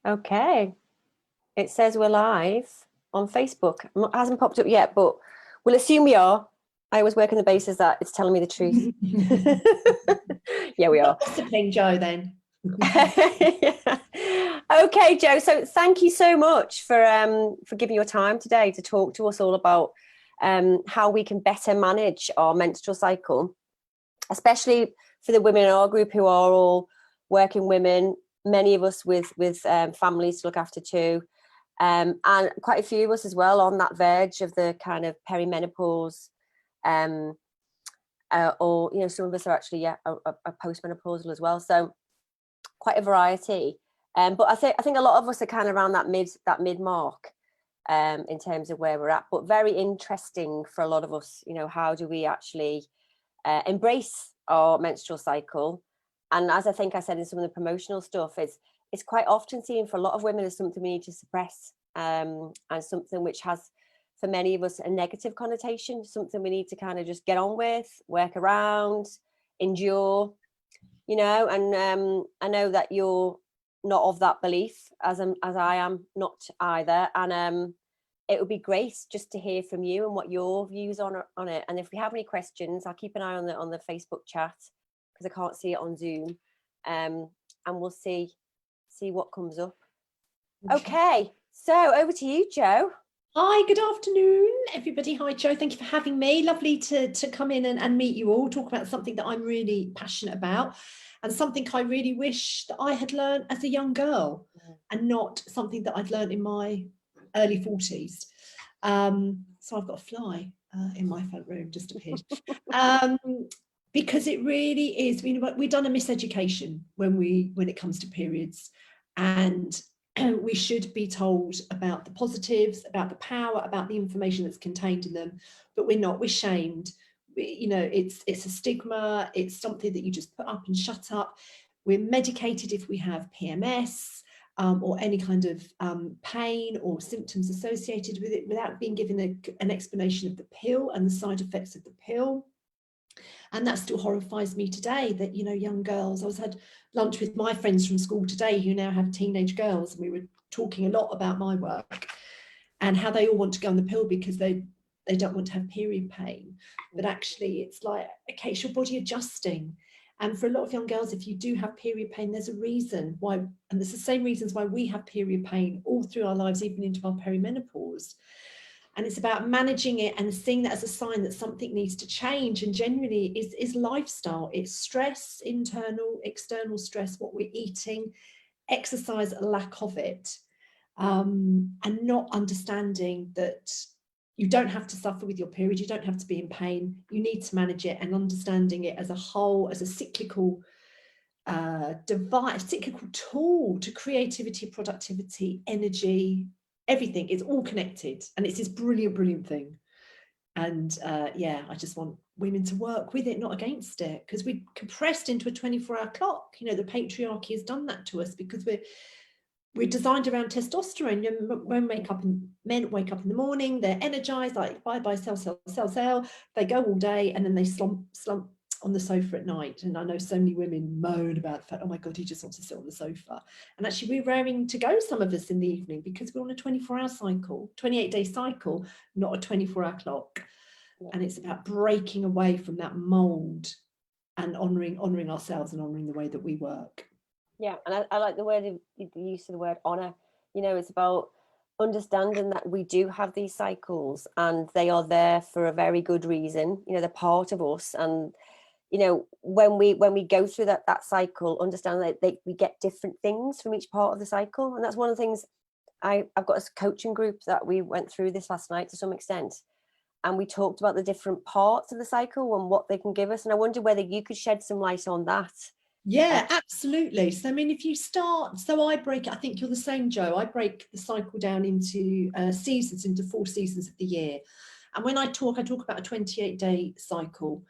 Okay. It says we're live on Facebook. It hasn't popped up yet, but we'll assume we are. I always work on the basis that it's telling me the truth. Yeah, we are. Gossiping, Jo, then. Okay, Jo. So thank you so much for giving your time today to talk to us all about how we can better manage our menstrual cycle, especially for the women in our group who are all working women. Many of us with families to look after too. And quite a few of us as well on that verge of the kind of perimenopause, or some of us are actually are postmenopausal as well. So quite a variety. But I think a lot of us are kind of around that mid mark in terms of where we're at. But very interesting for a lot of us. How do we actually embrace our menstrual cycle? And as I think I said in some of the promotional stuff, it's quite often seen for a lot of women as something we need to suppress, and something which has, for many of us, a negative connotation, something we need to kind of just get on with, work around, endure, and I know that you're not of that belief, as I am not either. And it would be great just to hear from you and what your views on it. And if we have any questions, I'll keep an eye on the Facebook chat, because I can't see it on Zoom, and we'll see what comes up. Okay, so over to you, Jo. Hi, good afternoon, everybody. Hi, Jo. Thank you for having me. Lovely to come in and meet you all, talk about something that I'm really passionate about, and something I really wish that I had learned as a young girl, and not something that I'd learned in my early 40s. So I've got a fly in my front room, just appeared. Because it really is, we've done a miseducation when it comes to periods, and we should be told about the positives, about the power, about the information that's contained in them, but we're not. We're shamed. It's a stigma. It's something that you just put up and shut up. We're medicated if we have PMS, or any kind of pain or symptoms associated with it, without being given an explanation of the pill and the side effects of the pill. And that still horrifies me today, that, young girls, I had lunch with my friends from school today who now have teenage girls, and we were talking a lot about my work and how they all want to go on the pill because they don't want to have period pain. But actually it's like, okay, it's your body adjusting. And for a lot of young girls, if you do have period pain, there's a reason why, and it's the same reasons why we have period pain all through our lives, even into our perimenopause. And it's about managing it and seeing that as a sign that something needs to change. And generally is lifestyle. It's stress, internal, external stress, what we're eating, exercise, a lack of it, and not understanding that you don't have to suffer with your period. You don't have to be in pain. You need to manage it, and understanding it as a whole, as a cyclical device, cyclical tool to creativity, productivity, energy, everything. It's all connected, and it's this brilliant thing. And I just want women to work with it, not against it, because we're compressed into a 24-hour clock. The patriarchy has done that to us, because we're designed around testosterone. Men wake up in the morning, they're energized, like bye, sell. They go all day, and then they slump on the sofa at night. And I know so many women moan about the fact, oh my God, he just wants to sit on the sofa. And actually we're raring to go, some of us, in the evening, because we're on a 24-hour cycle, 28-day cycle, not a 24-hour clock. Yeah. And it's about breaking away from that mold and honoring ourselves and honoring the way that we work. Yeah, and I like the use of the word honor. It's about understanding that we do have these cycles, and they are there for a very good reason. They're part of us, and when we go through that cycle, understand that we get different things from each part of the cycle. And that's one of the things I've got a coaching group that we went through this last night to some extent, and we talked about the different parts of the cycle and what they can give us. And I wonder whether you could shed some light on that. Yeah, absolutely. So, if you start, I think you're the same, Jo. I break the cycle down into seasons, into 4 seasons of the year. And when I talk about a 28-day cycle,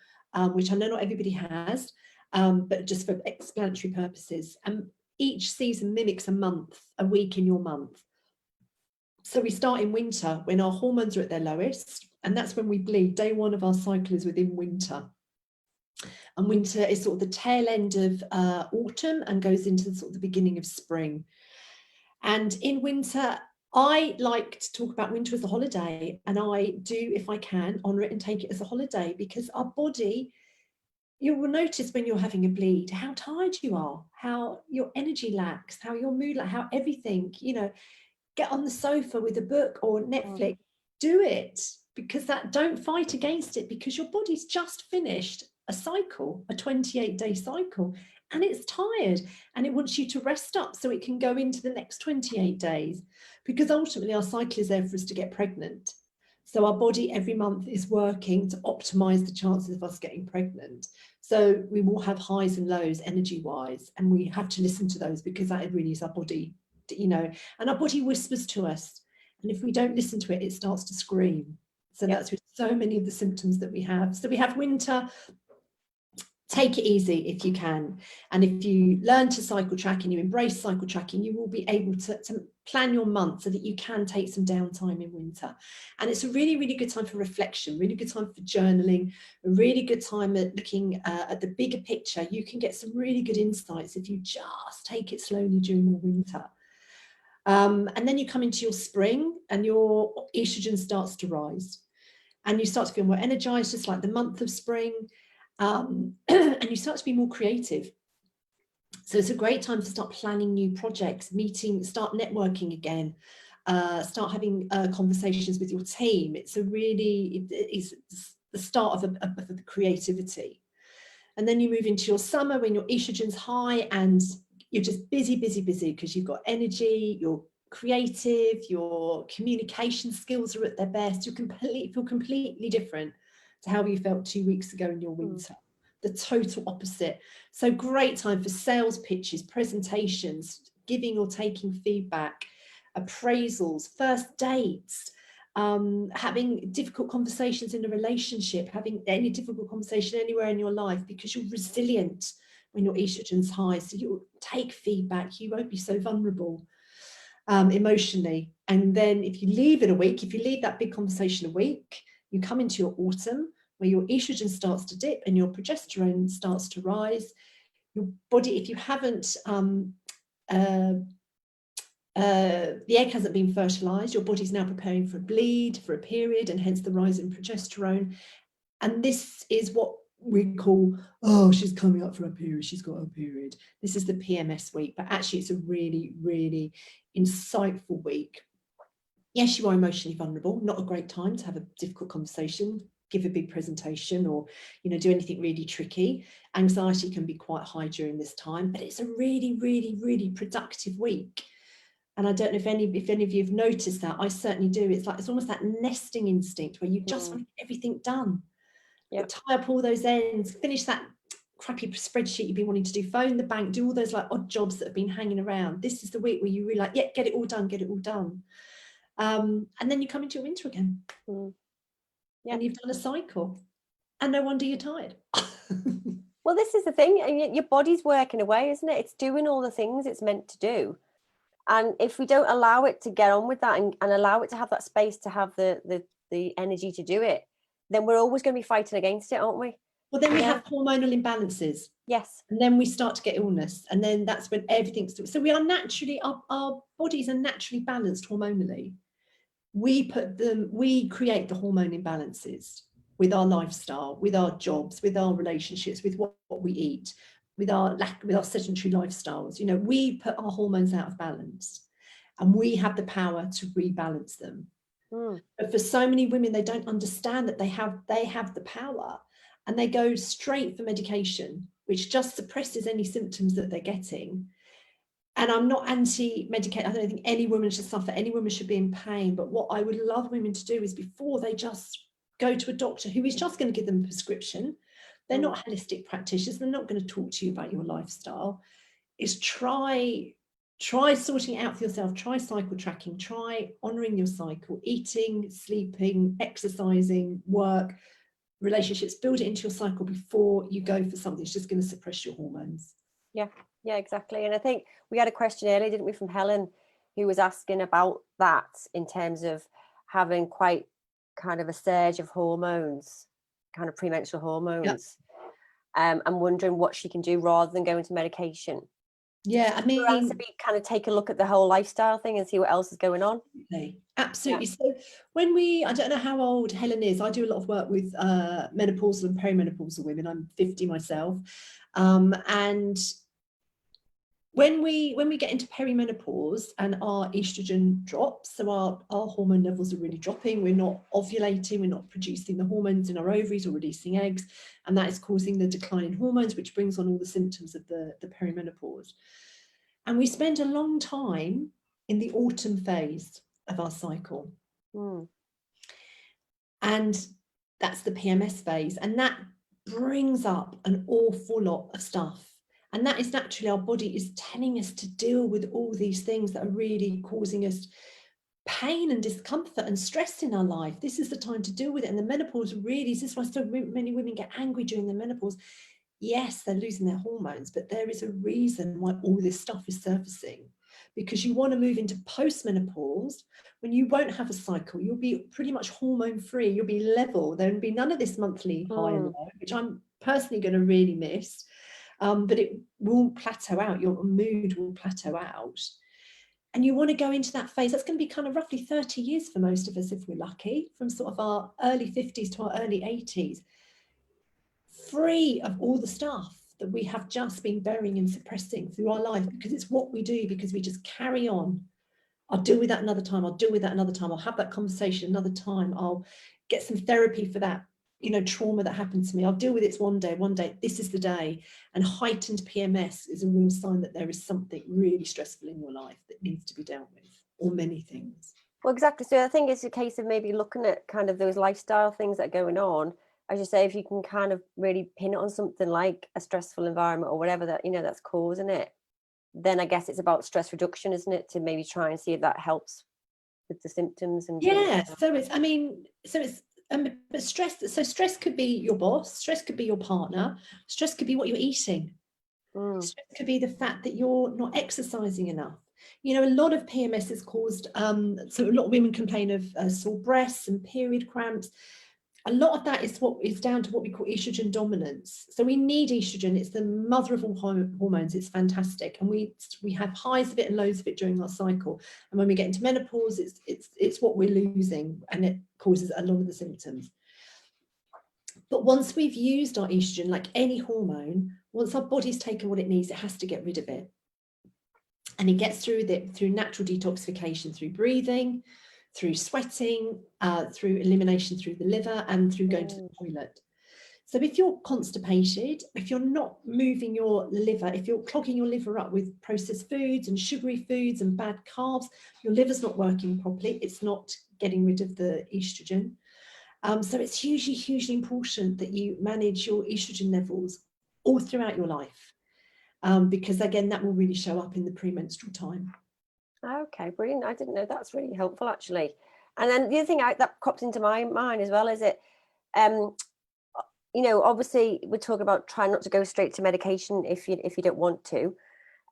which I know not everybody has, but just for explanatory purposes. And each season mimics a month, a week in your month. So we start in winter, when our hormones are at their lowest, and that's when we bleed. Day 1 of our cycle is within winter. And winter is sort of the tail end of autumn and goes into sort of the beginning of spring. And in winter, I like to talk about winter as a holiday, and I do, if I can, honour it and take it as a holiday, because our body, you will notice when you're having a bleed how tired you are, how your energy lacks, how your mood, how everything, get on the sofa with a book or Netflix, do it, because don't fight against it, because your body's just finished a cycle, a 28-day cycle, and it's tired and it wants you to rest up so it can go into the next 28 days, because ultimately our cycle is there for us to get pregnant. So our body every month is working to optimize the chances of us getting pregnant. So we will have highs and lows energy wise, and we have to listen to those, because that really is our body, and our body whispers to us. And if we don't listen to it, it starts to scream. So that's with so many of the symptoms that we have. So we have winter. Take it easy if you can. And if you learn to cycle track and you embrace cycle tracking, you will be able to plan your month so that you can take some downtime in winter. And it's a really, really good time for reflection, really good time for journaling, a really good time at looking at the bigger picture. You can get some really good insights if you just take it slowly during the winter. And then you come into your spring and your estrogen starts to rise. And you start to feel more energized, just like the month of spring. And you start to be more creative. So it's a great time to start planning new projects, start networking again, start having conversations with your team. It's it's the start of the creativity. And then you move into your summer when your estrogen's high and you're just busy, because you've got energy, you're creative, your communication skills are at their best. You feel completely different to how you felt 2 weeks ago in your winter. The total opposite. So great time for sales pitches, presentations, giving or taking feedback, appraisals, first dates, having difficult conversations in a relationship, having any difficult conversation anywhere in your life, because you're resilient when your estrogen's high. So you'll take feedback, you won't be so vulnerable emotionally. And then if you leave it a week, if you leave that big conversation a week, you come into your autumn where your estrogen starts to dip and your progesterone starts to rise. Your body, if you haven't, the egg hasn't been fertilized, your body's now preparing for a bleed, for a period, and hence the rise in progesterone. And this is what we call, oh, she's coming up for a period, she's got a period. This is the PMS week, but actually it's a really, really insightful week. Yes, you are emotionally vulnerable, not a great time to have a difficult conversation, give a big presentation, or do anything really tricky. Anxiety can be quite high during this time, but it's a really, really, really productive week. And I don't know if any of you have noticed that. I certainly do. It's almost that nesting instinct where you just want to get everything done. Yep. Tie up all those ends, finish that crappy spreadsheet you've been wanting to do, phone the bank, do all those odd jobs that have been hanging around. This is the week where you really get it all done. And then you come into your winter again. And you've done a cycle, and no wonder you're tired. Well, this is the thing, and your body's working away, isn't it? It's doing all the things it's meant to do. And if we don't allow it to get on with that and allow it to have that space to have the energy to do it, then we're always going to be fighting against it, aren't we? Well, then we have hormonal imbalances. Yes. And then we start to get illness. And then that's when everything's... So we are naturally, our bodies are naturally balanced hormonally. We create the hormone imbalances with our lifestyle, with our jobs, with our relationships, with what we eat, with our sedentary lifestyles. We put our hormones out of balance, and we have the power to rebalance them. But for so many women, they don't understand that they have the power, and they go straight for medication, which just suppresses any symptoms that they're getting. And I'm not anti-medication. I don't think any woman should suffer, any woman should be in pain. But what I would love women to do is, before they just go to a doctor who is just going to give them a prescription, they're not holistic practitioners, they're not going to talk to you about your lifestyle, is try sorting it out for yourself, try cycle tracking, try honouring your cycle, eating, sleeping, exercising, work, relationships, build it into your cycle before you go for something that's just going to suppress your hormones. Yeah, exactly. And I think we had a question earlier, didn't we, from Helen, who was asking about that in terms of having quite kind of a surge of hormones, kind of premenstrual hormones, and wondering what she can do rather than going to medication. Yeah, I mean, to be kind of take a look at the whole lifestyle thing and see what else is going on. absolutely. So when I don't know how old Helen is. I do a lot of work with menopausal and perimenopausal women. I'm 50 myself, and when we get into perimenopause and our estrogen drops, so our hormone levels are really dropping, we're not ovulating, we're not producing the hormones in our ovaries or releasing eggs, and that is causing the decline in hormones, which brings on all the symptoms of the perimenopause. And we spend a long time in the autumn phase of our cycle. And that's the PMS phase, and that brings up an awful lot of stuff. And that is naturally our body is telling us to deal with all these things that are really causing us pain and discomfort and stress in our life. This is the time to deal with it. And the menopause really, this is why so many women get angry during the menopause. Yes, they're losing their hormones, but there is a reason why all this stuff is surfacing, because you want to move into postmenopause when you won't have a cycle. You'll be pretty much hormone free. You'll be level. There'll be none of this monthly high and low, which I'm personally going to really miss. But it will plateau out. Your mood will plateau out. And you want to go into that phase. That's going to be kind of roughly 30 years for most of us, if we're lucky, from sort of our early 50s to our early 80s, free of all the stuff that we have just been burying and suppressing through our life, because it's what we do, because we just carry on. I'll deal with that another time. I'll deal with that another time. I'll have that conversation another time. I'll get some therapy for that, trauma that happened to me. I'll deal with it one day, this is the day. And heightened PMS is a real sign that there is something really stressful in your life that needs to be dealt with, or many things. Well, exactly. So I think it's a case of maybe looking at kind of those lifestyle things that are going on. As you say, if you can kind of really pin it on something like a stressful environment or whatever that, that's causing it, then I guess it's about stress reduction, isn't it? To maybe try and see if that helps with the symptoms and but stress could be your boss, stress could be your partner, stress could be what you're eating. Stress could be the fact that you're not exercising enough. A lot of PMS is caused, so a lot of women complain of sore breasts and period cramps. A lot of that is down to what we call estrogen dominance. So we need estrogen. It's the mother of all hormones. It's fantastic, and we have highs of it and lows of it during our cycle. And when we get into menopause, it's what we're losing, and it causes a lot of the symptoms. But once we've used our estrogen, like any hormone, once our body's taken what it needs, it has to get rid of it, and it gets through natural detoxification, through breathing, through sweating, through elimination through the liver, and through going to the toilet. So if you're constipated, if you're not moving your liver, if you're clogging your liver up with processed foods and sugary foods and bad carbs, your liver's not working properly. It's not getting rid of the estrogen. So it's hugely important that you manage your estrogen levels all throughout your life, because again, that will really show up in the premenstrual time. Okay, brilliant. I didn't know. That's really helpful, actually. And then the other thing that pops into my mind as well is it, obviously we talk about trying not to go straight to medication if you don't want to,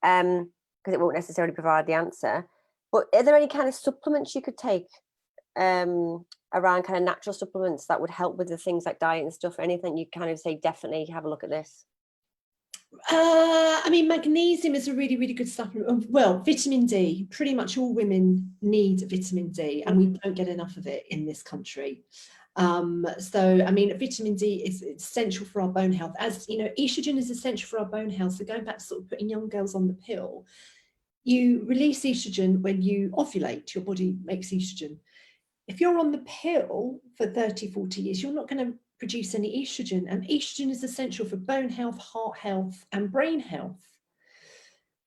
because it won't necessarily provide the answer. But are there any kind of supplements you could take around kind of natural supplements that would help with the things like diet and stuff? Anything you kind of say, definitely have a look at this? Magnesium is a really good supplement. Well, vitamin D, pretty much all women need vitamin D, and we don't get enough of it in this country. Vitamin D is essential for our bone health. As you know, estrogen is essential for our bone health. So going back to sort of putting young girls on the pill, you release estrogen when you ovulate. Your body makes estrogen. If you're on the pill for 30, 40 years, you're not going to produce any estrogen, and estrogen is essential for bone health, heart health, and brain health.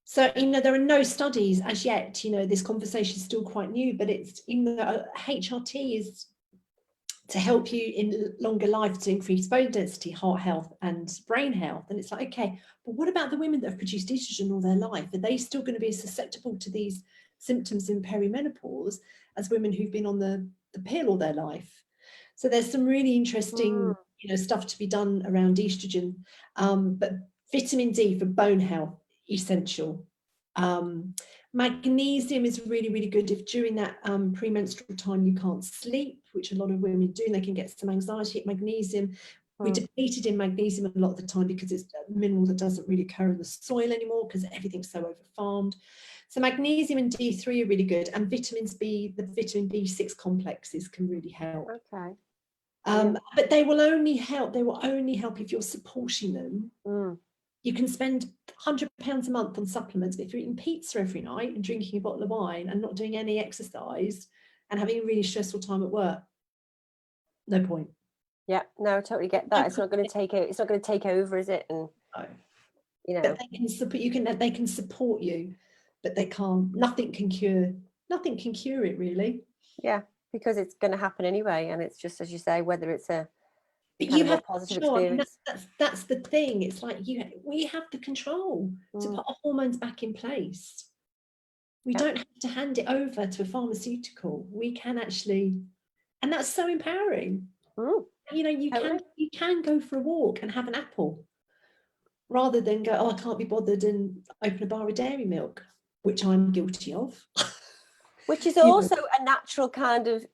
So, there are no studies as yet, this conversation is still quite new, but it's, HRT is to help you in longer life, to increase bone density, heart health, and brain health. And it's like, okay, but what about the women that have produced estrogen all their life? Are they still going to be susceptible to these symptoms in perimenopause as women who've been on the pill all their life? So there's some really interesting, stuff to be done around estrogen, but vitamin D for bone health, essential. Magnesium is really good if during that premenstrual time you can't sleep, which a lot of women do, and they can get some anxiety. Magnesium We depleted in magnesium a lot of the time because it's a mineral that doesn't really occur in the soil anymore because everything's so over-farmed. So magnesium and D3 are really good, and vitamins B, the vitamin B6 complexes can really help. Okay. But they will only help if you're supporting them. You can spend £100 a month on supplements, but if you're eating pizza every night and drinking a bottle of wine and not doing any exercise and having a really stressful time at work, no point. Yeah, no, I totally get that. It's not going to take it. It's not going to take over, is it? And no. You know, but they can support you. They can support you, but they can't. Nothing can cure it, really. Yeah, because it's going to happen anyway, and it's just as you say, whether it's a but kind you of have more positive control. experience. I mean, that's the thing. It's like we have the control to put our hormones back in place. We don't have to hand it over to a pharmaceutical. We can actually, and that's so empowering. You know, you can go for a walk and have an apple rather than go, oh, I can't be bothered and open a bar of dairy milk, which I'm guilty of. Which is also a natural kind of,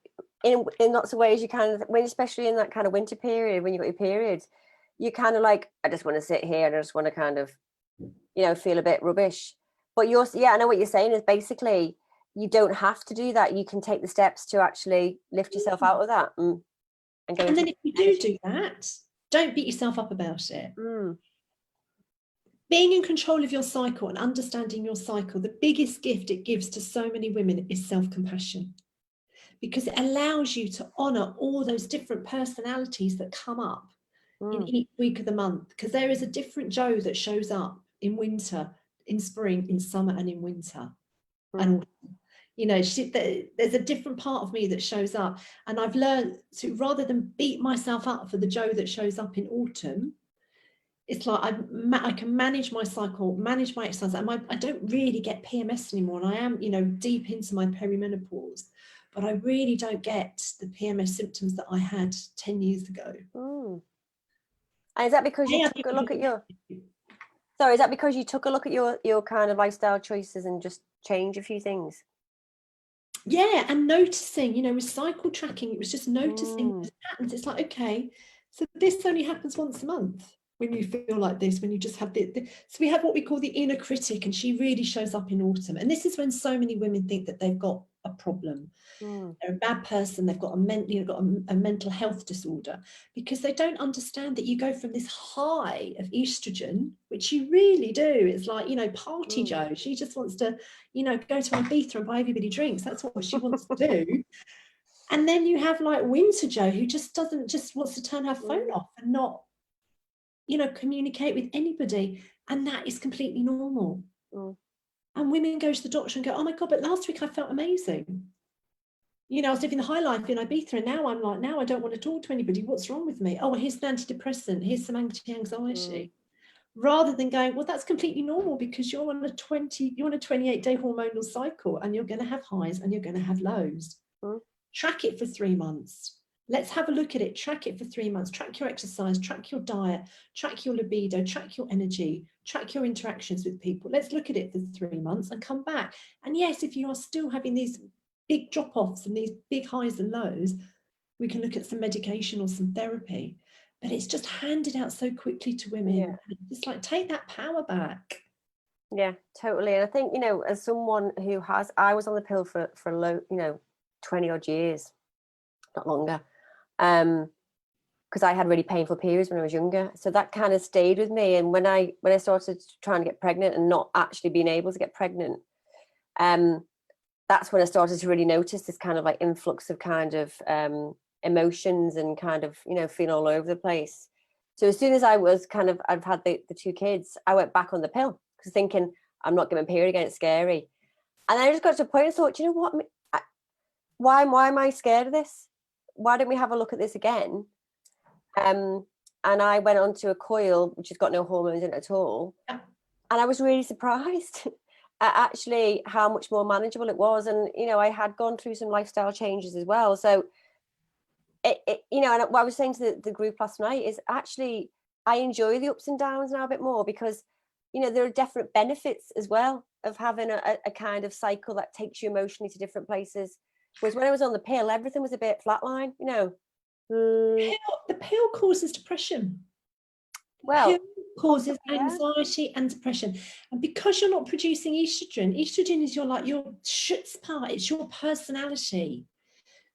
in lots of ways, you kind of, when especially in that kind of winter period, when you've got your period, you kind of like, I just want to sit here and I just want to kind of, you know, feel a bit rubbish. But I know what you're saying is basically you don't have to do that. You can take the steps to actually lift yourself out of that and go. And then if you do that, don't beat yourself up about it. Being in control of your cycle and understanding your cycle, the biggest gift it gives to so many women is self-compassion, because it allows you to honor all those different personalities that come up in each week of the month, because there is a different Jo that shows up in winter, in spring, in summer, and in winter. And you know, there's a different part of me that shows up, and I've learned to, rather than beat myself up for the Jo that shows up in autumn, it's like I can manage my cycle, manage my exercise, and I don't really get PMS anymore, and I am, you know, deep into my perimenopause, but I really don't get the PMS symptoms that I had 10 years ago. And is that because you took a look at your, sorry, is that because you took a look at your kind of lifestyle choices and just change a few things? Yeah, and noticing, you know, with cycle tracking, it was just noticing those patterns. It's like, okay, so this only happens once a month when you feel like this, when you just have so we have what we call the inner critic, and she really shows up in autumn. And this is when so many women think that they've got a problem. They're a bad person, they've got a mental health disorder, because they don't understand that you go from this high of estrogen, which you really do. It's like, you know, party Jo, she just wants to, you know, go to Ibiza and buy everybody drinks. That's what she wants to do. And then you have like winter Jo, who just wants to turn her phone off and not, you know, communicate with anybody. And that is completely normal. And women go to the doctor and go, oh my God, but last week I felt amazing. You know, I was living the high life in Ibiza, and now I'm like, now I don't want to talk to anybody. What's wrong with me? Oh, well, here's an antidepressant. Here's some anti-anxiety. Rather than going, well, that's completely normal, because you're on a 28-day hormonal cycle, and you're going to have highs and you're going to have lows. Track it for 3 months. Let's have a look at it. Track it for 3 months. Track your exercise, track your diet, track your libido, track your energy, track your interactions with people. Let's look at it for 3 months and come back. And yes, if you are still having these big drop-offs and these big highs and lows, we can look at some medication or some therapy. But it's just handed out so quickly to women. It's like, take that power back. Yeah, totally. And I think, you know, as someone who I was on the pill for low, you know, 20 odd years, not longer, because I had really painful periods when I was younger. So that kind of stayed with me. And when I started trying to get pregnant and not actually being able to get pregnant, that's when I started to really notice this kind of like influx of kind of emotions and kind of, you know, feeling all over the place. So as soon as I've had the 2 kids, I went back on the pill, because thinking I'm not getting a period again, it's scary. And I just got to a point and thought, you know what, why am I scared of this? Why don't we have a look at this again? And I went onto a coil, which has got no hormones in it at all. And I was really surprised at actually how much more manageable it was. And, you know, I had gone through some lifestyle changes as well. So, you know, and what I was saying to the group last night is actually, I enjoy the ups and downs now a bit more, because, you know, there are definite benefits as well of having a kind of cycle that takes you emotionally to different places. Whereas when I was on the pill, everything was a bit flatline, you know. The pill causes depression. Well, Pill causes possibly, yeah. anxiety and depression, and because you're not producing estrogen is your Schutzpart, it's your personality.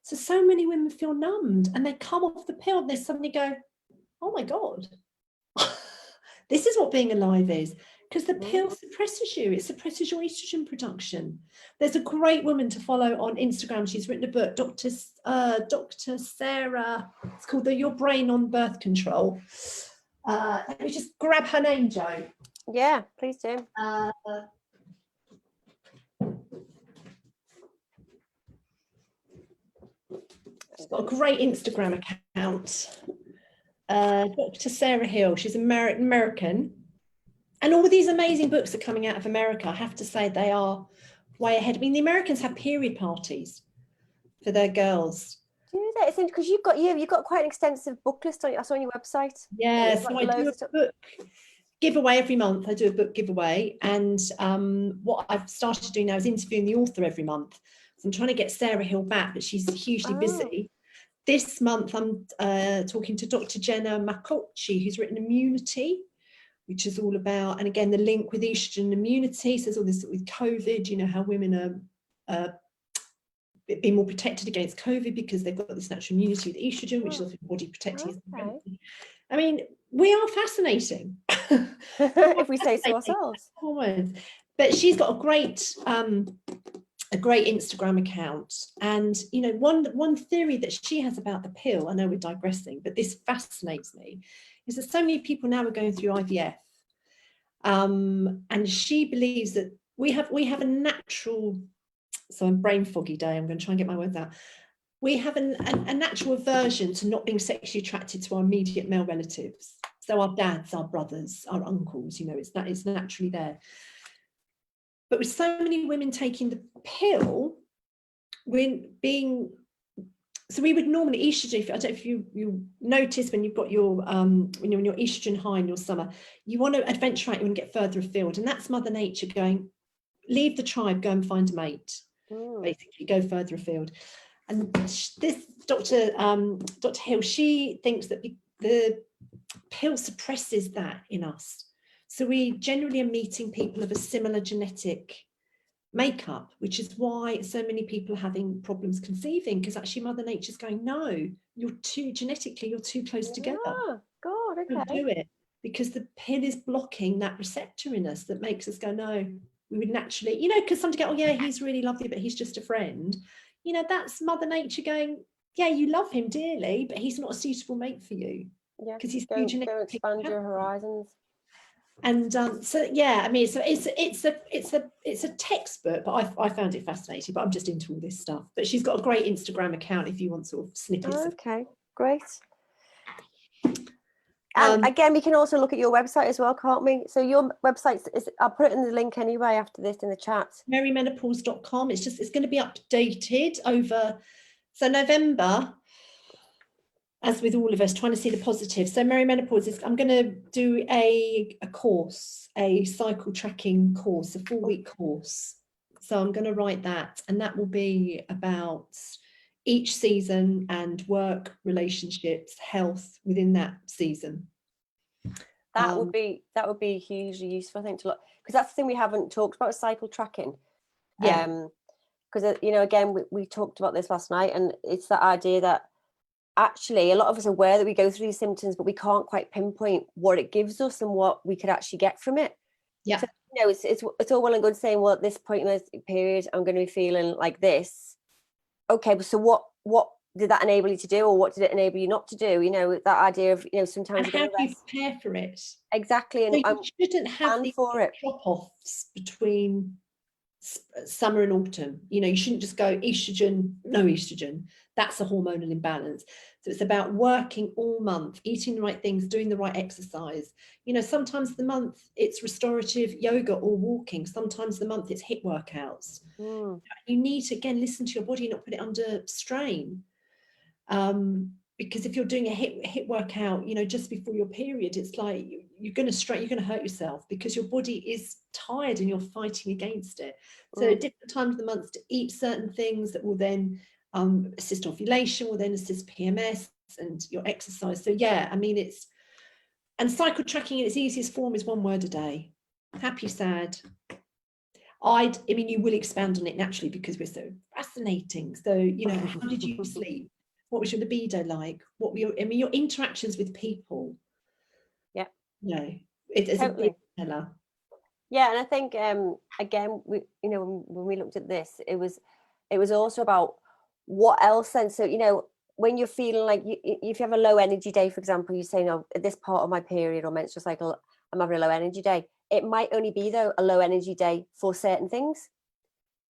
So many women feel numbed, and they come off the pill and they suddenly go, oh my god, this is what being alive is. Because the pill suppresses you, it suppresses your estrogen production. There's a great woman to follow on Instagram. She's written a book, Dr. Sarah. It's called Your Brain on Birth Control. Let me just grab her name, Jo. Yeah, please do. She's got a great Instagram account. Dr. Sarah Hill. She's American. And all these amazing books are coming out of America. I have to say they are way ahead. I mean, the Americans have period parties for their girls. Do that? It's because you've got quite an extensive book list on. I saw on your website. Yeah, so I do a book giveaway every month. I do a book giveaway, and what I've started doing now is interviewing the author every month. So I'm trying to get Sarah Hill back, but she's hugely busy. This month I'm talking to Dr. Jenna McCulchy, who's written Immunity, which is all about, and again, the link with estrogen immunity. So there's all this with COVID, you know, how women are being more protected against COVID because they've got this natural immunity with estrogen, which is often body protecting. Okay. I mean, we are fascinating. If we say so ourselves. But she's got a great Instagram account, and you know, one theory that she has about the pill, I know we're digressing, but this fascinates me, is that so many people now are going through IVF, and she believes that we have a natural, so I'm brain foggy day, I'm going to try and get my words out. We have a natural aversion to not being sexually attracted to our immediate male relatives, so our dads, our brothers, our uncles, you know, it's naturally there. But with so many women taking the pill, so we would normally estrogen. I don't know if you notice when you've got your when you're in your estrogen high in your summer, you want to adventure out, you want to get further afield, and that's Mother Nature going, leave the tribe, go and find a mate. Basically, go further afield. And this Dr. Hill, she thinks that the pill suppresses that in us. So we generally are meeting people of a similar genetic makeup, which is why so many people are having problems conceiving, because actually Mother Nature's going, no, you're too close together. God, okay. Don't do it, because the pill is blocking that receptor in us that makes us go, no, we would naturally, you know, because some to go, oh yeah, he's really lovely, but he's just a friend. You know, that's Mother Nature going, yeah, you love him dearly, but he's not a suitable mate for you. Yeah, because he's go expand your horizons. And so yeah, I mean, so it's a textbook, but I found it fascinating. But I'm just into all this stuff. But she's got a great Instagram account if you want sort of snippets. Okay, great. And again, we can also look at your website as well, can't we? So your website is, I'll put it in the link anyway after this in the chat. Menopause.com. It's going to be updated over November. As with all of us, trying to see the positive. So Menopause is, I'm going to do a course, a cycle tracking course, a 4-week course. So I'm going to write that, and that will be about each season and work, relationships, health within that season. That would be hugely useful, I think, to look, because that's the thing we haven't talked about, cycle tracking. Yeah. Because you know, again, we talked about this last night, and it's that idea that actually a lot of us are aware that we go through these symptoms, but we can't quite pinpoint what it gives us and what we could actually get from it. Yeah. So, you know, it's all well and good saying, well, at this point in this period, I'm going to be feeling like this. Okay, but so what did that enable you to do, or what did it enable you not to do? You know, that idea of, you know, sometimes and how do you prepare for it? Exactly. And so you shouldn't have the drop-offs between summer and autumn. You know, you shouldn't just go estrogen, no estrogen. That's a hormonal imbalance. So it's about working all month, eating the right things, doing the right exercise. You know, sometimes the month it's restorative yoga or walking. Sometimes the month it's HIIT workouts. You need to, again, listen to your body and not put it under strain. Because if you're doing a HIIT workout, you know, just before your period, it's like you're going to hurt yourself because your body is tired and you're fighting against it. So at different times of the month, to eat certain things that will then assist ovulation, will then assist PMS, and your exercise. So yeah, I mean, and cycle tracking in its easiest form is 1 word a day. Happy, sad. I mean, you will expand on it naturally because we're so fascinating. So, how did you sleep? What was your libido like? What were your interactions with people? Yeah. It's Totally. a big teller. Yeah, and I think again, when we looked at this, it was also about what else then. So, when you're feeling like if you have a low energy day, for example, you say, no, at this part of my period or menstrual cycle, I'm having a low energy day. It might only be, though, a low energy day for certain things.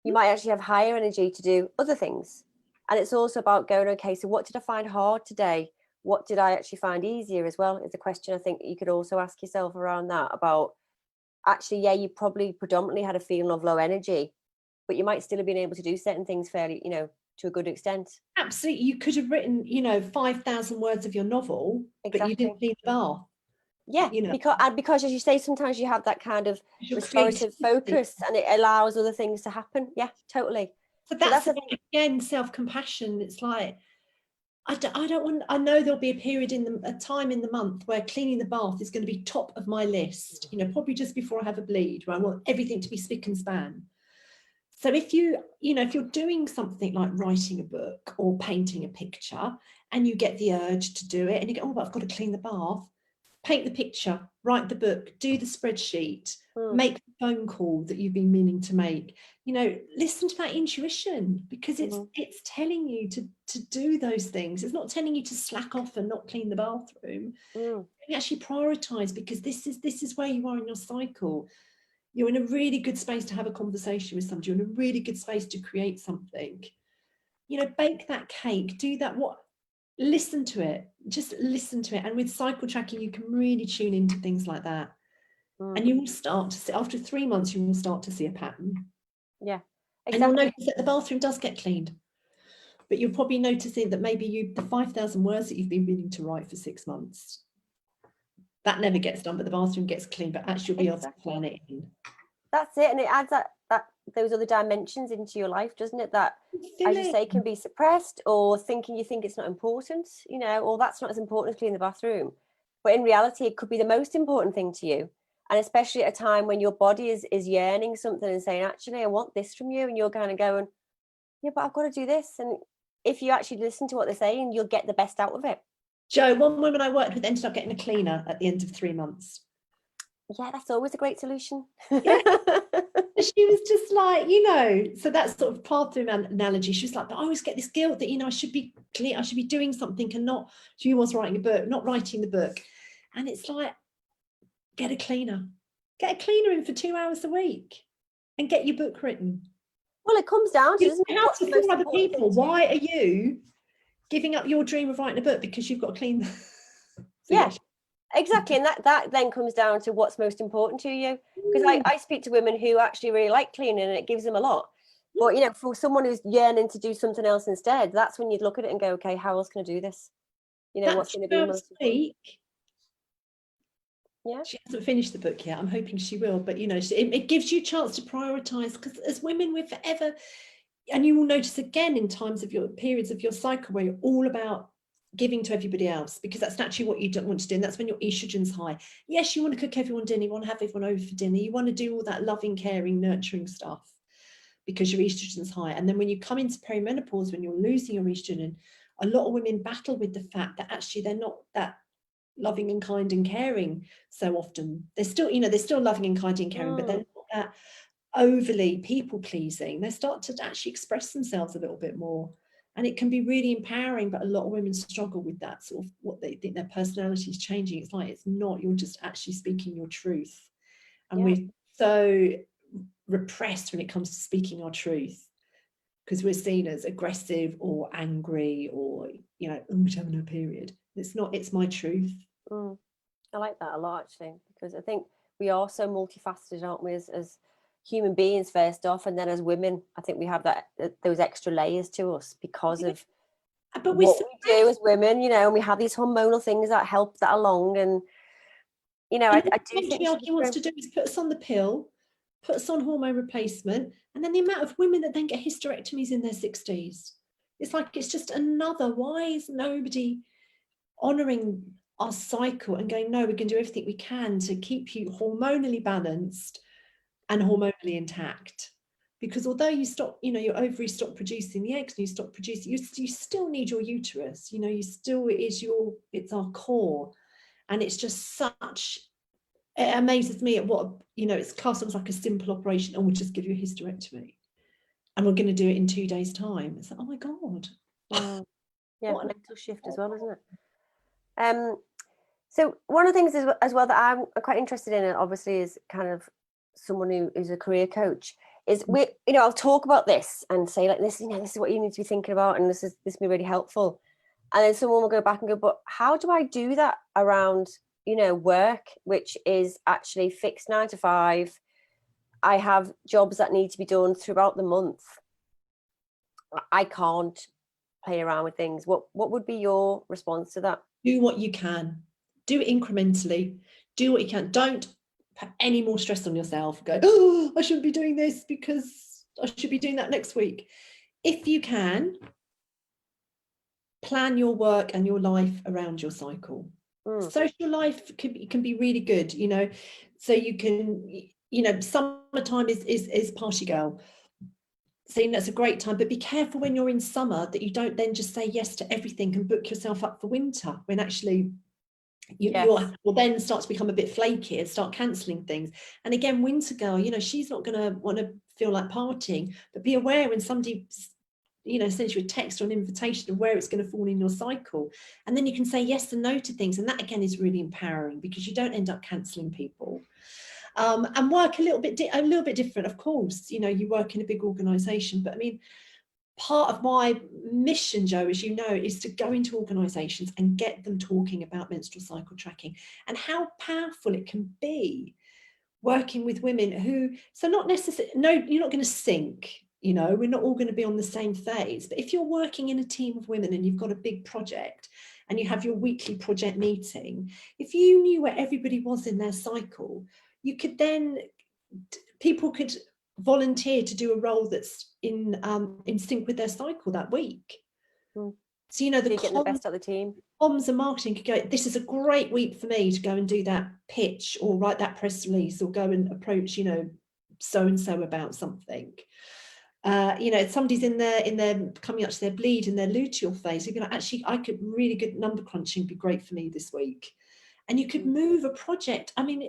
You might actually have higher energy to do other things. And it's also about going, okay, so what did I find hard today? What did I actually find easier as well? Is a question I think you could also ask yourself around that, about actually, yeah, you probably predominantly had a feeling of low energy, but you might still have been able to do certain things fairly, to a good extent. Absolutely. You could have written, 5,000 words of your novel, but you didn't Exactly. clean the bath. Yeah, because as you say, sometimes you have that kind of Your restorative creativity. focus and it allows other things to happen. Yeah, totally. So that's the thing, again, self-compassion. It's like, I know there'll be a time in the month where cleaning the bath is going to be top of my list, probably just before I have a bleed, where I want everything to be spick and span. So if you're doing something like writing a book or painting a picture and you get the urge to do it and you go, oh, but I've got to clean the bath, paint the picture, write the book, do the spreadsheet, make the phone call that you've been meaning to make, listen to that intuition, because it's telling you to do those things. It's not telling you to slack off and not clean the bathroom. You actually prioritize, because this is where you are in your cycle. You're in a really good space to have a conversation with somebody. You're in a really good space to create something. Bake that cake, do that. Listen to it, just listen to it. And with cycle tracking, you can really tune into things like that. And you will start to see, after 3 months, you will start to see a pattern. Yeah, exactly. And you'll notice that the bathroom does get cleaned, but you're probably noticing that maybe the 5,000 words that you've been meaning to write for 6 months, that never gets done, but the bathroom gets cleaned, but actually you'll be able to plan it in. That's it. And it adds that those other dimensions into your life, doesn't it? That, as you say, can be suppressed, or you think it's not important, or that's not as important as cleaning the bathroom. But in reality, it could be the most important thing to you. And especially at a time when your body is yearning something and saying, actually, I want this from you. And you're kind of going, yeah, but I've got to do this. And if you actually listen to what they're saying, you'll get the best out of it. Jo, one woman I worked with ended up getting a cleaner at the end of 3 months. Yeah, that's always a great solution. Yeah. She was just like, so that sort of bathroom analogy, she was like, but I always get this guilt that, I should be clean, I should be doing something, and not, she was writing a book, not writing the book. And it's like, get a cleaner in for 2 hours a week and get your book written. Well, it comes down to, doesn't it, how to fool other people. Why are you giving up your dream of writing a book because you've got to clean? Yeah, exactly. And that then comes down to what's most important to you. Because I speak to women who actually really like cleaning and it gives them a lot. But, for someone who's yearning to do something else instead, that's when you'd look at it and go, okay, how else can I do this? What's going to be most important? Yeah. She hasn't finished the book yet. I'm hoping she will. But, it gives you a chance to prioritize, because as women, we're forever, and you will notice again in times of your periods of your cycle where you're all about giving to everybody else, because that's naturally what you don't want to do, and that's when your estrogen's high. Yes, you want to cook everyone dinner, you want to have everyone over for dinner, you want to do all that loving, caring, nurturing stuff because your estrogen's high. And then when you come into perimenopause, when you're losing your estrogen, a lot of women battle with the fact that actually they're not that loving and kind and caring so often. They're still, they're still loving and kind and caring, but they're not that overly people pleasing. They start to actually express themselves a little bit more. And it can be really empowering, but a lot of women struggle with that sort of what they think their personality is changing. It's like, it's not, you're just actually speaking your truth. And we're so repressed when it comes to speaking our truth, because we're seen as aggressive or angry or, we're having a period. It's not, it's my truth. I like that a lot, actually, because I think we are so multifaceted, aren't we, as human beings first off, and then as women, I think we have those extra layers to us because of what we do as women, and we have these hormonal things that help that along. And I do think what he wants to do is put us on the pill, put us on hormone replacement, and then the amount of women that then get hysterectomies in their 60s, it's like, it's just another, why is nobody honouring our cycle and going, no, we can do everything we can to keep you hormonally balanced and hormonally intact. Because although you stop, you know, your ovaries stop producing the eggs and you stop producing, you still need your uterus, you know, you still, it's our core. And it's just such, it amazes me at what, you know, it's classed as like a simple operation, and we'll just give you a hysterectomy and we're going to do it in 2 days' time. It's like, oh my God. Yeah, mental shift as well, isn't it? So one of the things as well that I'm quite interested in, obviously, is kind of someone who's a career coach, is I'll talk about this and say like this, this is what you need to be thinking about, and this will be really helpful. And then someone will go back and go, but how do I do that around, work, which is actually fixed 9 to 5? I have jobs that need to be done throughout the month. I can't play around with things. What would be your response to that? Do what you can. Do it incrementally. Do what you can. Don't put any more stress on yourself. Go, oh, I shouldn't be doing this because I should be doing that next week. If you can, plan your work and your life around your cycle. Social life can be really good, so you can, summertime is party girl. So that's a great time, but be careful when you're in summer that you don't then just say yes to everything and book yourself up for winter, when actually you will then start to become a bit flaky and start cancelling things. And again, winter girl, she's not going to want to feel like partying, but be aware when somebody sends you a text or an invitation of where it's going to fall in your cycle, and then you can say yes and no to things. And that again is really empowering, because you don't end up cancelling people. And work a little bit different, of course. You work in a big organisation, but I mean, part of my mission, Jo, as you know, is to go into organisations and get them talking about menstrual cycle tracking and how powerful it can be, working with women who, so not necessarily, no, you're not going to sync, we're not all going to be on the same phase, but if you're working in a team of women and you've got a big project and you have your weekly project meeting, if you knew where everybody was in their cycle, you could then, people could volunteer to do a role that's in sync with their cycle that week. So so getting the best out of the team. Comms and marketing could go, this is a great week for me to go and do that pitch or write that press release or go and approach so and so about something. Somebody's in their coming up to their bleed in their luteal phase, you're like, actually, I could, really good number crunching be great for me this week. And you could move a project. I mean,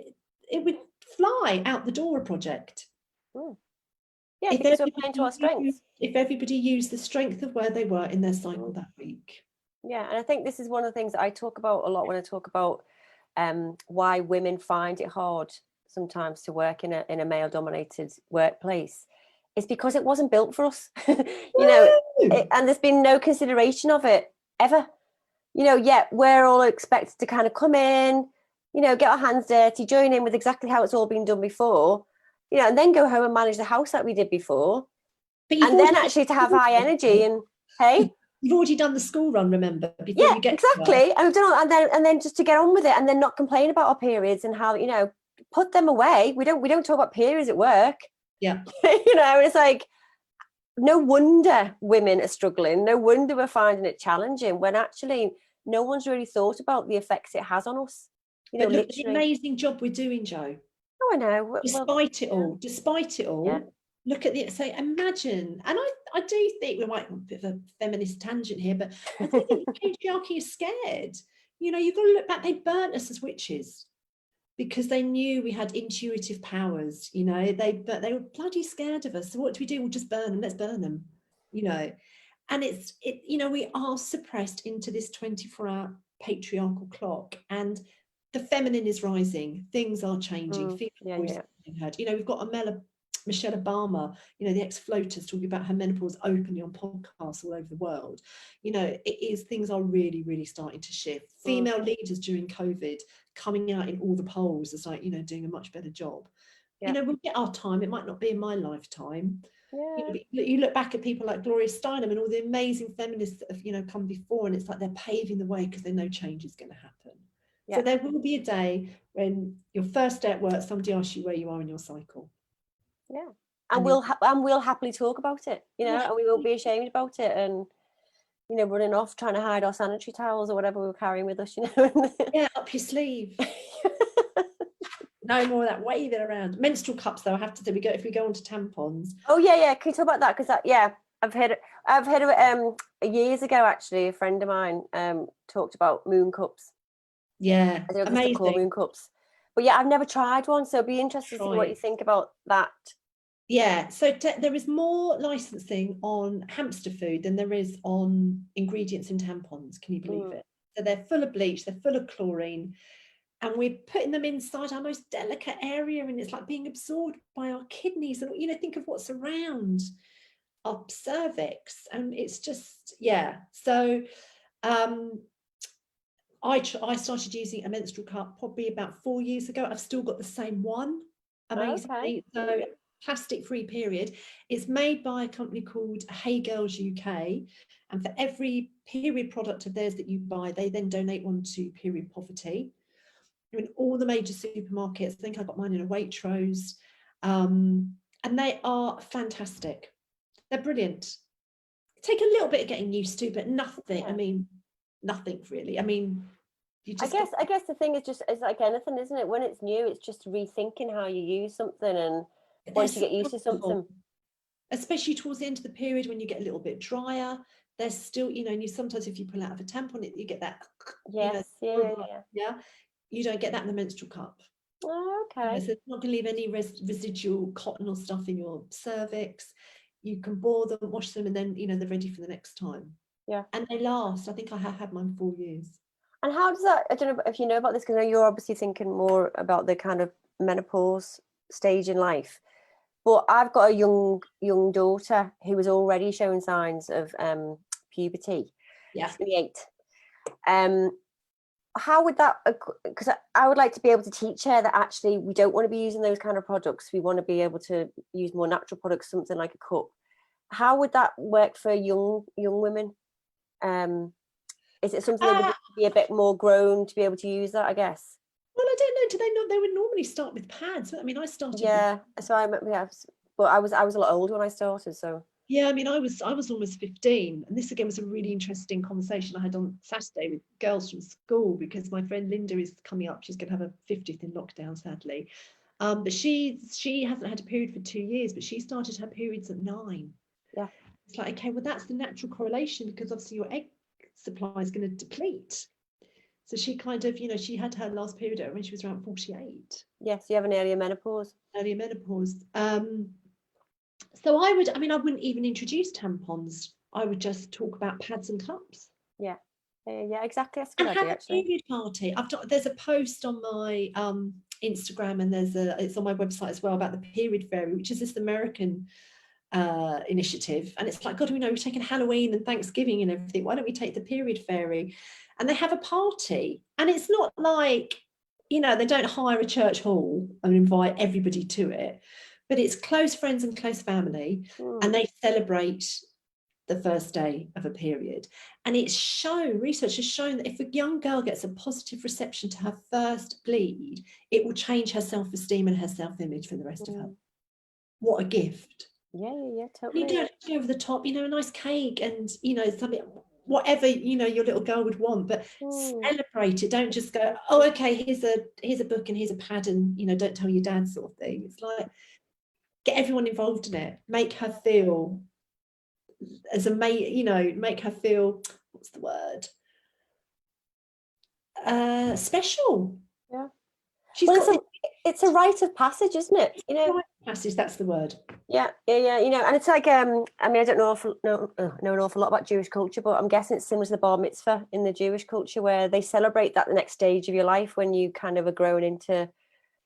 it would fly out the door, a project. Yeah, because we're playing to our strengths. If everybody used the strength of where they were in their cycle that week. Yeah, and I think this is one of the things that I talk about a lot when I talk about why women find it hard sometimes to work in a male-dominated workplace. It's because it wasn't built for us, and there's been no consideration of it ever. Yet we're all expected to kind of come in, get our hands dirty, join in with exactly how it's all been done before, and then go home and manage the house like we did before. And then actually to have high energy and, hey? You've already done the school run, remember? Before you get exactly. And then just to get on with it and then not complain about our periods and how, put them away. We don't talk about periods at work. Yeah. And it's like, no wonder women are struggling. No wonder we're finding it challenging, when actually no one's really thought about the effects it has on us. But look at the amazing job we're doing, Jo. Oh, I know. Despite it all, yeah. Look at the, so imagine, and I do think we might have a bit of a feminist tangent here, but I think the patriarchy is scared. You've got to look back, they burnt us as witches because they knew we had intuitive powers, they were bloody scared of us. So what do? We'll just burn them, let's burn them, and we are suppressed into this 24-hour patriarchal clock, and the feminine is rising, things are changing, voices being heard. We've got Michelle Obama, the ex-floaters, talking about her menopause openly on podcasts all over the world. Things are really, really starting to shift. Female leaders during COVID coming out in all the polls as like, doing a much better job. We'll get our time. It might not be in my lifetime. You look back at people like Gloria Steinem and all the amazing feminists that have, come before, and it's like they're paving the way because they know change is going to happen. So there will be a day when your first day at work, somebody asks you where you are in your cycle. Yeah, and we'll happily talk about it, and we won't be ashamed about it. And you know, running off trying to hide our sanitary towels or whatever we were carrying with us, you know. Yeah, up your sleeve. No more of that waving around. Menstrual cups, though, I have to say, if we go on to tampons. Oh yeah, can you talk about that? Because yeah, I've heard of it years ago, actually. A friend of mine talked about moon cups. Yeah, I don't know if they're amazing. still called moon cups, but yeah, I've never tried one, so it'd be interesting to see what you Right. think about that. Yeah, so there is more licensing on hamster food than there is on ingredients in tampons. Can you believe it? So they're full of bleach, they're full of chlorine, and we're putting them inside our most delicate area, and it's like being absorbed by our kidneys. And, you know, think of what's around our cervix, and it's just, yeah. So I started using a menstrual cup probably about 4 years ago. I've still got the same one, amazingly. Okay. So plastic-free period. It's made by a company called Hey Girls UK, and for every period product of theirs that you buy, they then donate one to period poverty. They're in all the major supermarkets. I think I got mine in a Waitrose, and they are fantastic. They're brilliant. Take a little bit of getting used to, but nothing. Yeah. I mean, nothing really. I mean, you just I guess the thing is just, it's like anything, isn't it? When it's new, it's just rethinking how you use something, and once you get used to something, especially towards the end of the period when you get a little bit drier, there's still, you know, and you sometimes, if you pull out of a tampon, you get that, yes, you know, yeah, you don't get that in the menstrual cup. Oh, okay. So it's not going to leave any residual cotton or stuff in your cervix. You can boil them, wash them, and then, you know, they're ready for the next time. Yeah. And they last. I think I have had mine 4 years. And how does that, I don't know if you know about this, because I know you're obviously thinking more about the kind of menopause stage in life, but I've got a young daughter who was already showing signs of puberty. Yeah. 28. How would that, because I would like to be able to teach her that actually we don't want to be using those kind of products. We want to be able to use more natural products, something like a cup. How would that work for young women? Is it something that would need to be a bit more grown to be able to use that, I guess? Well, I don't know. Do they not? They would normally start with pads. I mean, I started. Yeah, so I remember, yeah, but I was a lot older when I started, so. Yeah, I mean, I was almost 15, and this again was a really interesting conversation I had on Saturday with girls from school, because my friend Linda is coming up. She's going to have a 50th in lockdown, sadly, but she hasn't had a period for 2 years, but she started her periods at 9. Yeah, it's like, okay, well, that's the natural correlation, because obviously your egg supply is going to deplete. So she kind of, you know, she had her last period when she was around 48. yes, you have an earlier menopause. Earlier menopause. So I wouldn't even introduce tampons. I would just talk about pads and cups. Yeah, exactly. That's a good And idea, have actually. a period party. There's a post on my Instagram, and it's on my website as well, about the period fairy, which is this American initiative. And it's like, God, we know we've taken Halloween and Thanksgiving and everything. Why don't we take the period fairy? And they have a party, and it's not like, you know, they don't hire a church hall and invite everybody to it, but it's close friends and close family, and they celebrate the first day of a period. And research has shown that if a young girl gets a positive reception to her first bleed, it will change her self-esteem and her self-image for the rest of her. What a gift. Yeah, totally. You don't have to go over the top, you know, a nice cake and, you know, something, whatever, you know, your little girl would want, but celebrate it. Don't just go, oh, okay, here's a book and here's a pad, and, you know, don't tell your dad, sort of thing. It's like, get everyone involved in it. Make her feel as a mate, you know, make her feel, what's the word? Special. Yeah. It's a rite of passage, isn't it? You know, rite of passage, that's the word. Yeah. You know, and it's like, I mean, I don't know an awful lot about Jewish culture, but I'm guessing it's similar to the bar mitzvah in the Jewish culture, where they celebrate that the next stage of your life when you kind of are growing into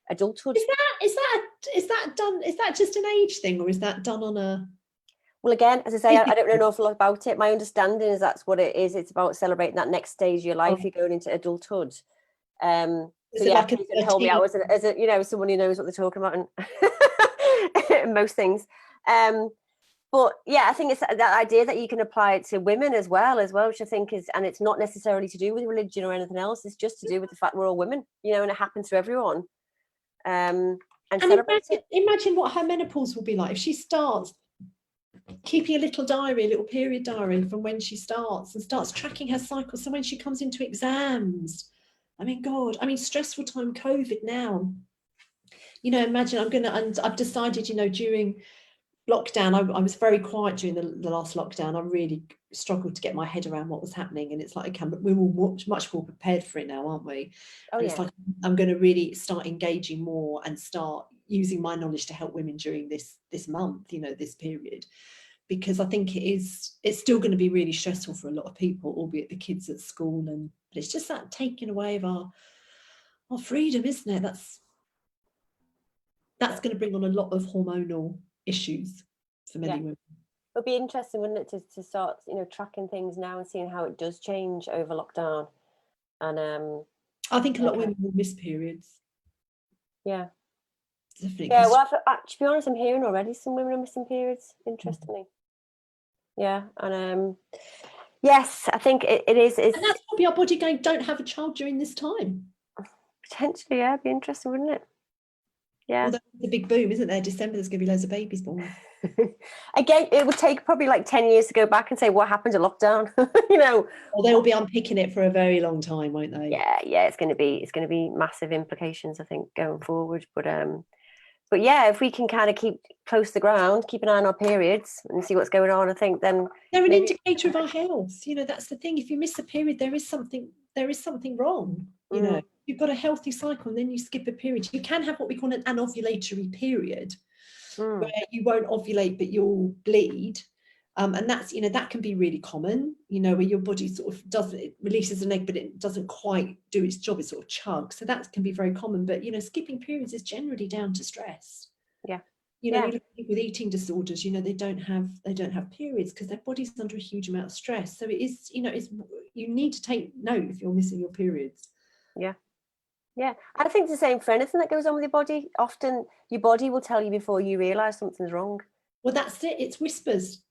adulthood. Is that just an age thing, or is that done on a? Well, again, as I say, I don't know an awful lot about it. My understanding is that's what it is. It's about celebrating that next stage of your life. You're going into adulthood. So yeah, like please don't hold me out as a you know, someone who knows what they're talking about and most things. But yeah, I think it's that idea that you can apply it to women as well, which I think is, and it's not necessarily to do with religion or anything else. It's just to do with the fact we're all women, you know, and it happens to everyone. And celebrate it. Imagine what her menopause will be like if she starts keeping a little diary, a little period diary from when she starts, and starts tracking her cycle. So when she comes into exams, I mean, God, I mean, stressful time, COVID now. You know, imagine I've decided, you know, during lockdown, I was very quiet during the last lockdown. I really struggled to get my head around what was happening. And it's like, okay, we're all much more prepared for it now, aren't we? Oh, and yeah. It's like, I'm going to really start engaging more and start using my knowledge to help women during this month, you know, this period. Because I think it's still going to be really stressful for a lot of people, albeit the kids at school. But it's just that taking away of our freedom, isn't it? That's going to bring on a lot of hormonal issues for many women. It'll be interesting, wouldn't it, to start, you know, tracking things now and seeing how it does change over lockdown. And I think a lot of women will miss periods. Yeah. Definitely. Yeah, well, to be honest, I'm hearing already some women are missing periods, interestingly. Yeah, and yes, I think it is. And that's probably our body going, don't have a child during this time. Potentially, yeah, it'd be interesting, wouldn't it? Yeah. Although it's a big boom, isn't there? December, there's going to be loads of babies born. Again, it would take probably like 10 years to go back and say what happened to lockdown. You know, well, they'll be unpicking it for a very long time, won't they? Yeah, it's going to be massive implications, I think, going forward. But yeah, if we can kind of keep close to the ground, keep an eye on our periods and see what's going on, I think then they're an indicator of our health. You know, that's the thing. If you miss a period, there is something wrong. You know, you've got a healthy cycle and then you skip a period. You can have what we call an anovulatory period, where you won't ovulate but you'll bleed. And that's, you know, that can be really common, you know, where your body sort of it releases an egg, but it doesn't quite do its job, it sort of chugs. So that can be very common. But, you know, skipping periods is generally down to stress. Yeah. You know, we look at people with eating disorders, you know, they don't have periods because their body's under a huge amount of stress. So it is, you know, you need to take note if you're missing your periods. Yeah. Yeah. I think it's the same for anything that goes on with your body. Often your body will tell you before you realise something's wrong. Well, that's it. It's whispers.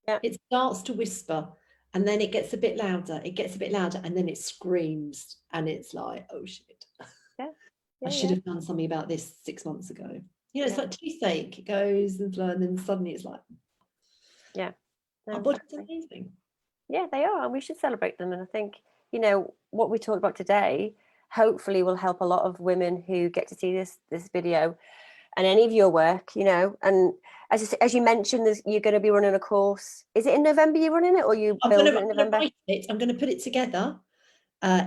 Yeah. It starts to whisper and then it gets a bit louder. And then it screams and it's like, oh shit. Yeah. I should have done something about this 6 months ago. You know, it's like toothache. It goes and then suddenly it's like, our body's amazing. Yeah, they are, and we should celebrate them. And I think, you know, what we talked about today hopefully will help a lot of women who get to see this video and any of your work, you know. And as you mentioned, you're going to be running a course. Is it in November you're running it, or you building it in November? I'm going to put it together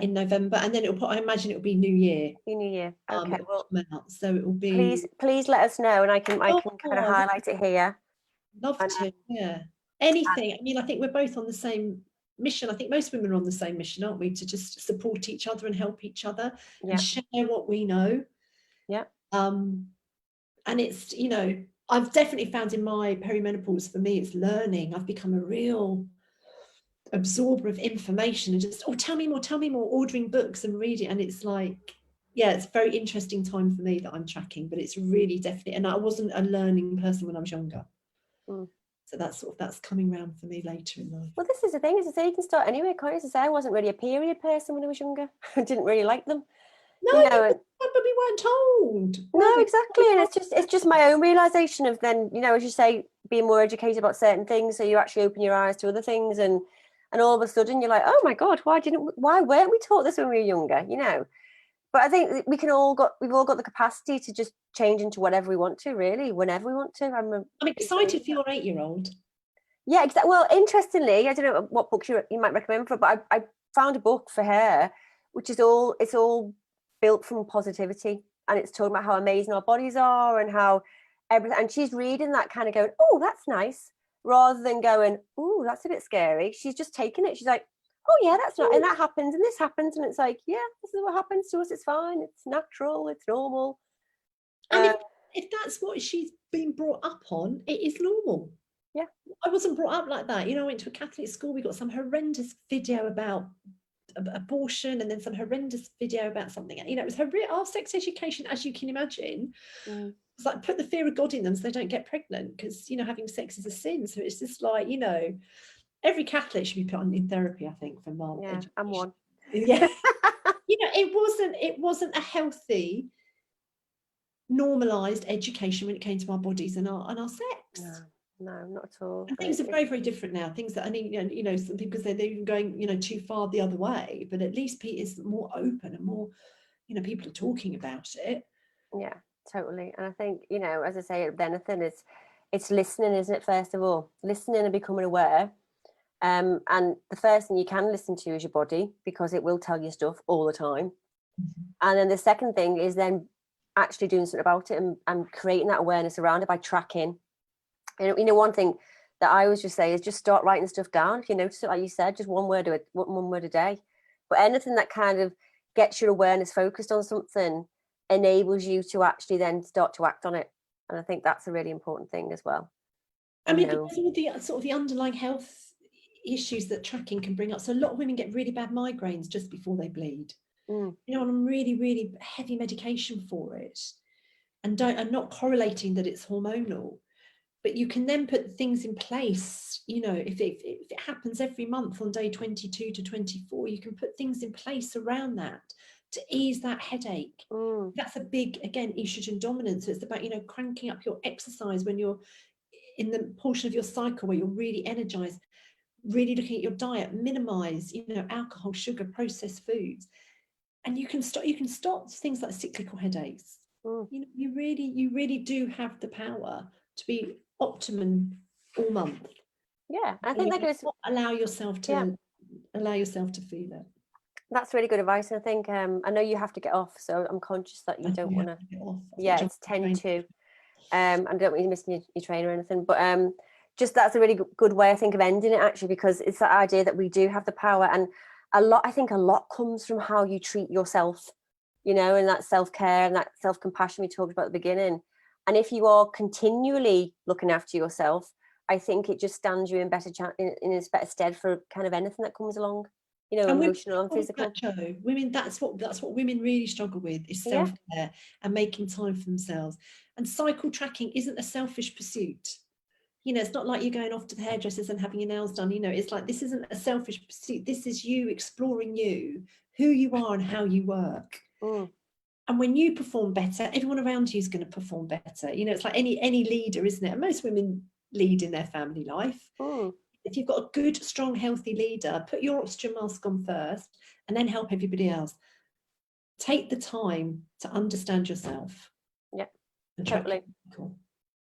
in November, and then I imagine it'll be New Year. New Year. Okay. Well, so it will be. Please let us know, and I can kind of highlight it here. Love to. Yeah. Anything. I mean, I think we're both on the same mission. I think most women are on the same mission, aren't we? To just support each other and help each other and share what we know. Yeah. And it's, you know, I've definitely found in my perimenopause, for me, it's learning. I've become a real absorber of information and just, tell me more, ordering books and reading. And it's like, yeah, it's a very interesting time for me that I'm tracking, but it's really definitely, and I wasn't a learning person when I was younger. So that's coming around for me later in life. Well, this is the thing, as I say, you can start anywhere, can't you? As I say, I wasn't really a period person when I was younger. I didn't really like them. No, you know, but we weren't told. No, exactly. And it's just my own realization of then, you know, as you say, being more educated about certain things, so you actually open your eyes to other things, and all of a sudden you're like, oh my God, why weren't we taught this when we were younger, you know? But I think we've all got the capacity to just change into whatever we want to, really, whenever we want to. I'm excited for your 8-year-old. Yeah, exactly. Well, interestingly, I don't know what books you might recommend for her, but I found a book for her, which is all built from positivity, and it's talking about how amazing our bodies are and how everything. And she's reading that kind of going, oh, that's nice, rather than going, oh, that's a bit scary. She's just taking it. She's like, oh yeah, that's not, and that happens, and this happens, and it's like, yeah, this is what happens to us. It's fine. It's natural. It's normal. And if that's what she's been brought up on, it is normal. Yeah, I wasn't brought up like that. You know, I went to a Catholic school. We got some horrendous video about abortion, and then some horrendous video about something. You know, it was our sex education, as you can imagine. It's like put the fear of God in them so they don't get pregnant, because, you know, having sex is a sin. So it's just like, you know, every Catholic should be put in therapy, I think, for mom. Yeah, I'm one. Yeah. You know, it wasn't a healthy, normalized education when it came to our bodies and our sex. No, not at all. And things are very, very different now. Things that, I mean, some people say they're even going, too far the other way, but at least it's more open and more, people are talking about it. Yeah, totally. And I think, as I say, with anything, it's listening, isn't it? First of all, listening and becoming aware. And the first thing you can listen to is your body, because it will tell you stuff all the time. And then the second thing is then actually doing something about it and creating that awareness around it by tracking. One thing that I always just say is just start writing stuff down. If you notice it, like you said, just one word a day. But anything that kind of gets your awareness focused on something enables you to actually then start to act on it. And I think that's a really important thing as well. I mean, because all the sort of the underlying health issues that tracking can bring up. So a lot of women get really bad migraines just before they bleed. And on really, really heavy medication for it, and not correlating that it's hormonal. But you can then put things in place, if it happens every month on day 22 to 24, you can put things in place around that to ease that headache. That's a big, again, estrogen dominance. So it's about, cranking up your exercise when you're in the portion of your cycle where you're really energized, really looking at your diet, minimize, alcohol, sugar, processed foods. And you can stop things like cyclical headaches. You really do have the power to be optimum all month. Yeah, I think that goes. Allow yourself to feel it. That's really good advice. And I think I know you have to get off, so I'm conscious that you don't want to. Yeah, it's 10:02. I don't want you to miss your train or anything, but just that's a really good way, I think, of ending it, actually, because it's that idea that we do have the power, and I think a lot comes from how you treat yourself, and that self-care and that self-compassion we talked about at the beginning. And if you are continually looking after yourself, I think it just stands you in better stead for kind of anything that comes along, emotional and physical. Women, that's what women really struggle with, is self-care and making time for themselves. And cycle tracking isn't a selfish pursuit. It's not like you're going off to the hairdressers and having your nails done. It's like, this isn't a selfish pursuit. This is you exploring who you are and how you work. And when you perform better, everyone around you is going to perform better. It's like any leader, isn't it? And most women lead in their family life. If you've got a good, strong, healthy leader, put your oxygen mask on first and then help everybody else. Take the time to understand yourself. Yeah, totally.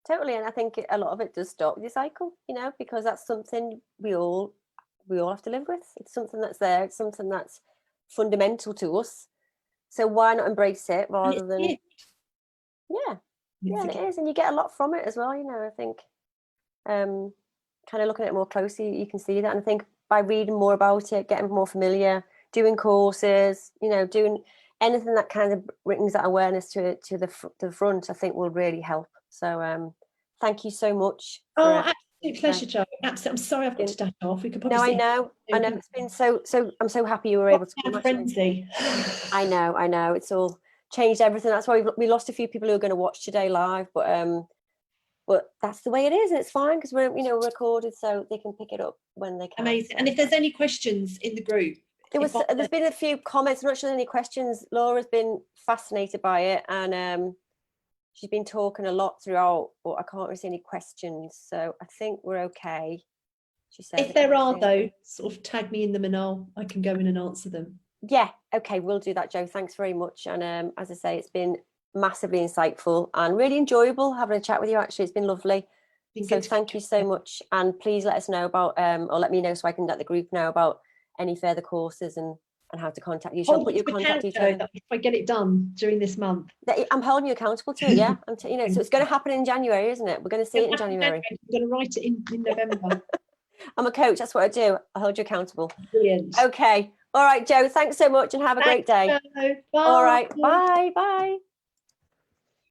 Totally. And I think a lot of it does start with your cycle, because that's something we all have to live with. It's something that's there. It's something that's fundamental to us. So why not embrace it rather than... it is. And you get a lot from it as well, I think. Kind of looking at it more closely, you can see that. And I think by reading more about it, getting more familiar, doing courses, doing anything that kind of brings that awareness to the front, I think will really help. So thank you so much. Absolute pleasure, Jo. Absolutely. I'm sorry I've got to dash off. We could probably I know it's been so I'm so happy you were able to come. Frenzy. I know it's all changed everything. That's why we lost a few people who are going to watch today live, but that's the way it is, and it's fine because we're recorded, so they can pick it up when they can. Amazing. And if there's any questions in the group, there's been a few comments. I'm not sure there's any questions. Laura's been fascinated by it, and she's been talking a lot throughout, but I can't really see any questions, so I think we're okay. She said, if there are though, sort of tag me in them and I can go in and answer them. Yeah, okay, we'll do that, Jo. Thanks very much. And as I say, it's been massively insightful and really enjoyable having a chat with you. Actually, it's been lovely. So thank you so much, and please let us know about or let me know so I can let the group know about any further courses and how to contact you. Shall I put your contact details? If I get it done during this month, I'm holding you accountable to it. Yeah, so it's going to happen in January, isn't it? We're going to see it in January. I'm going to write it in November. I'm a coach. That's what I do. I hold you accountable. Brilliant. Okay. All right, Jo. Thanks so much, and have a great day. Bye. All right. Bye. Bye.